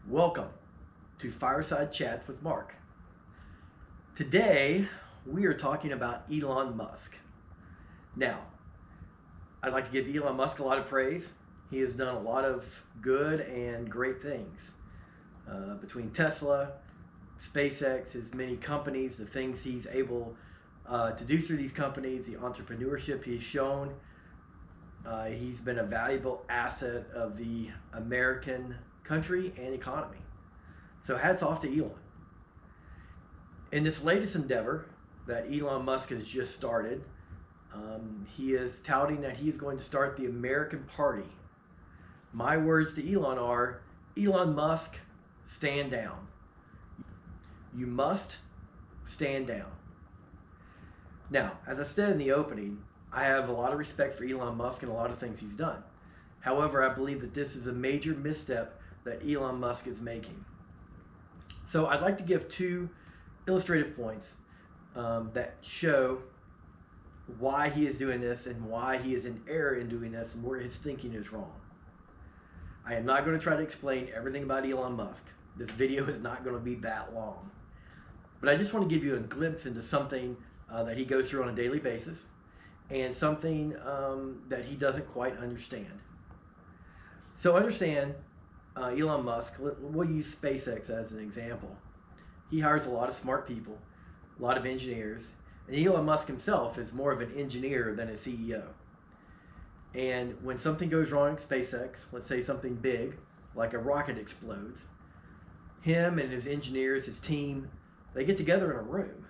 Welcome to Fireside Chats with Mark. Today, we are talking about Elon Musk. Now, I'd like to give Elon Musk a lot of praise. He has done a lot of good and great things. Between Tesla, SpaceX, his many companies, the things he's able to do through these companies, the entrepreneurship he's shown, he's been a valuable asset of the American country and economy. So hats off to Elon. In this latest endeavor that Elon Musk has just started, he is touting that he is going to start the American Party. My words to Elon are, Elon Musk, stand down. You must stand down. Now, as I said in the opening, I have a lot of respect for Elon Musk and a lot of things he's done. However, I believe that this is a major misstep that Elon Musk is making. So I'd like to give two illustrative points that show why he is doing this and why he is in error in doing this and where his thinking is wrong. I am not going to try to explain everything about Elon Musk. This video is not going to be that long. But I just want to give you a glimpse into something that he goes through on a daily basis and something that he doesn't quite understand. So understand Elon Musk, we'll use SpaceX as an example. He hires a lot of smart people, a lot of engineers, and Elon Musk himself is more of an engineer than a CEO. And when something goes wrong at SpaceX, let's say something big, like a rocket explodes, him and his engineers, his team, they get together in a room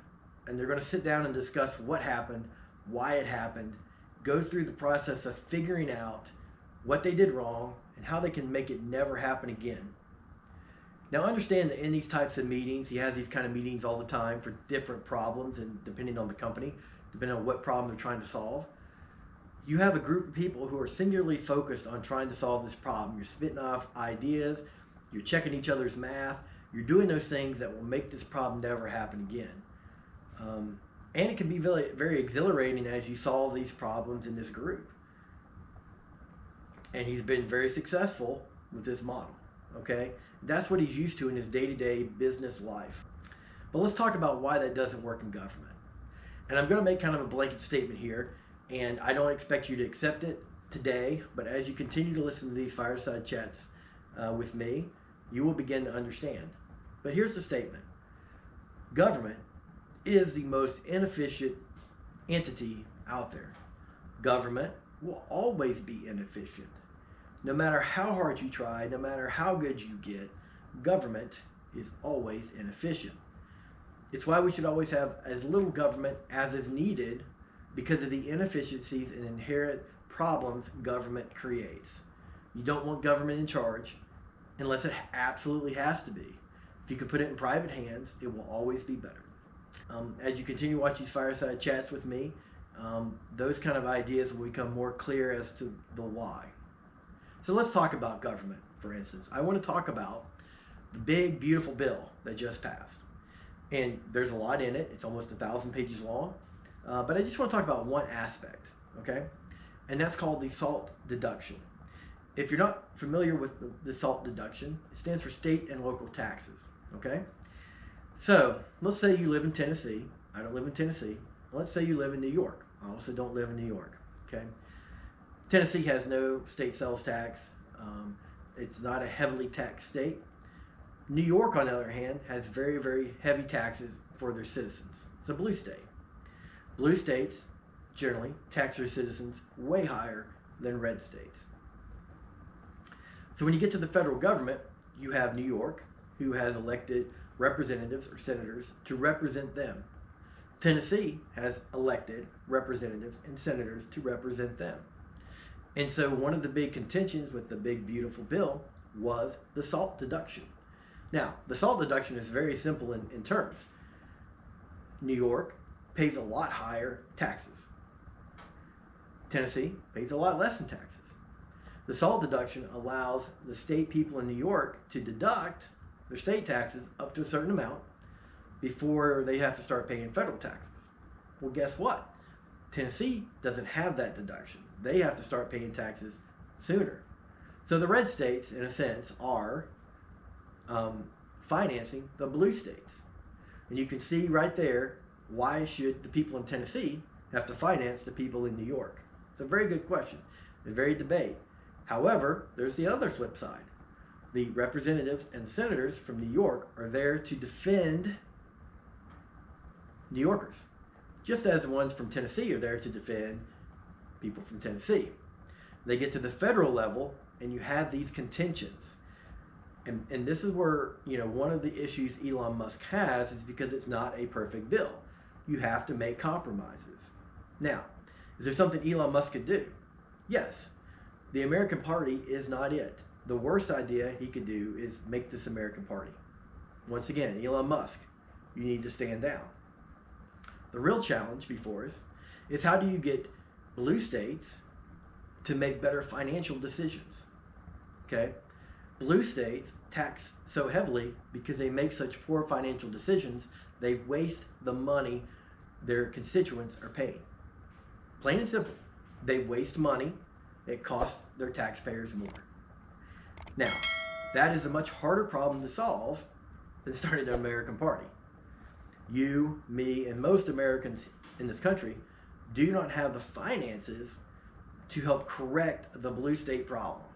and they're going to sit down and discuss what happened, why it happened, go through the process of figuring out what they did wrong and how they can make it never happen again. Now understand that in these types of meetings, he has these kind of meetings all the time for different problems, and depending on the company, depending on what problem they're trying to solve, you have a group of people who are singularly focused on trying to solve this problem. You're spitting off ideas, you're checking each other's math, you're doing those things that will make this problem never happen again. And it can be very, very exhilarating as you solve these problems in this group. And he's been very successful with this model, okay? That's what he's used to in his day-to-day business life. But let's talk about why that doesn't work in government. And I'm going to make kind of a blanket statement here, and I don't expect you to accept it today, but as you continue to listen to these fireside chats with me, you will begin to understand. But here's the statement. Government is the most inefficient entity out there. Government will always be inefficient. No matter how hard you try, no matter how good you get, government is always inefficient. It's why we should always have as little government as is needed because of the inefficiencies and inherent problems government creates. You don't want government in charge unless it absolutely has to be. If you can put it in private hands, it will always be better. As you continue to watch these fireside chats with me, those kind of ideas will become more clear as to the why. So let's talk about government, for instance. I want to talk about the big, beautiful bill that just passed. And there's a lot in it. It's almost 1,000 pages long. But I just want to talk about one aspect, okay? And that's called the SALT deduction. If you're not familiar with the SALT deduction, it stands for state and local taxes, okay? So let's say you live in Tennessee. I don't live in Tennessee. Let's say you live in New York. I also don't live in New York, okay? Tennessee has no state sales tax. It's not a heavily taxed state. New York, on the other hand, has very, very heavy taxes for their citizens. It's a blue state. Blue states generally tax their citizens way higher than red states. So when you get to the federal government, you have New York, who has elected representatives or senators to represent them. Tennessee has elected representatives and senators to represent them. And so one of the big contentions with the big beautiful bill was the SALT deduction. Now, the SALT deduction is very simple in terms. New York pays a lot higher taxes. Tennessee pays a lot less in taxes. The SALT deduction allows the state people in New York to deduct their state taxes up to a certain amount before they have to start paying federal taxes. Well, guess what? Tennessee doesn't have that deduction. They have to start paying taxes sooner. So the red states, in a sense, are financing the blue states. And you can see right there, why should the people in Tennessee have to finance the people in New York? It's a very good question, a very debate. However, there's the other flip side. The representatives and senators from New York are there to defend New Yorkers, just as the ones from Tennessee are there to defend people from Tennessee. They get to the federal level, and you have these contentions. And this is where, one of the issues Elon Musk has is because it's not a perfect bill. You have to make compromises. Now, is there something Elon Musk could do? Yes. The American Party is not it. The worst idea he could do is make this American Party. Once again, Elon Musk, you need to stand down. The real challenge before us is, how do you get blue states to make better financial decisions? Okay? Blue states tax so heavily because they make such poor financial decisions, they waste the money their constituents are paying. Plain and simple. They waste money. It costs their taxpayers more. Now, that is a much harder problem to solve than starting the American Party. You, me, and most Americans in this country do not have the finances to help correct the blue state problem.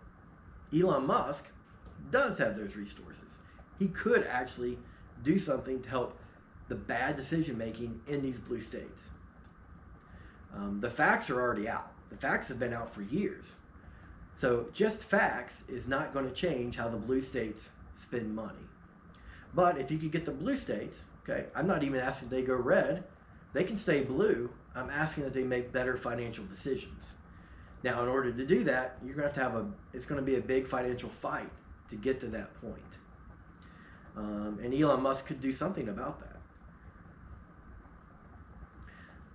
Elon Musk does have those resources. He could actually do something to help the bad decision making in these blue states. The facts are already out. The facts have been out for years. So just facts is not going to change how the blue states spend money. But if you could get the blue states, okay, I'm not even asking they go red. They can stay blue. I'm asking that they make better financial decisions. Now, in order to do that, you're going to have it's going to be a big financial fight to get to that point. And Elon Musk could do something about that.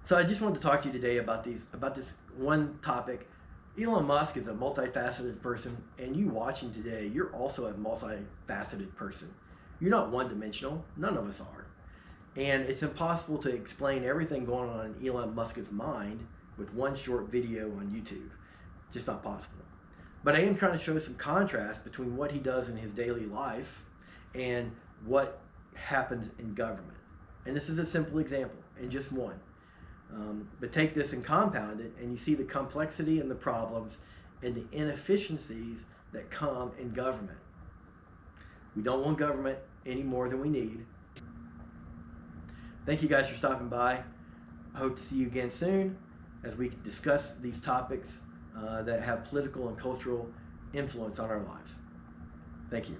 So I just wanted to talk to you today about this one topic. Elon Musk is a multifaceted person, and you watching today, you're also a multifaceted person. You're not one-dimensional. None of us are. And it's impossible to explain everything going on in Elon Musk's mind with one short video on YouTube. Just not possible. But I am trying to show some contrast between what he does in his daily life and what happens in government. And this is a simple example, and just one. But take this and compound it, and you see the complexity and the problems and the inefficiencies that come in government. We don't want government any more than we need. Thank you guys for stopping by. I hope to see you again soon as we discuss these topics that have political and cultural influence on our lives. Thank you.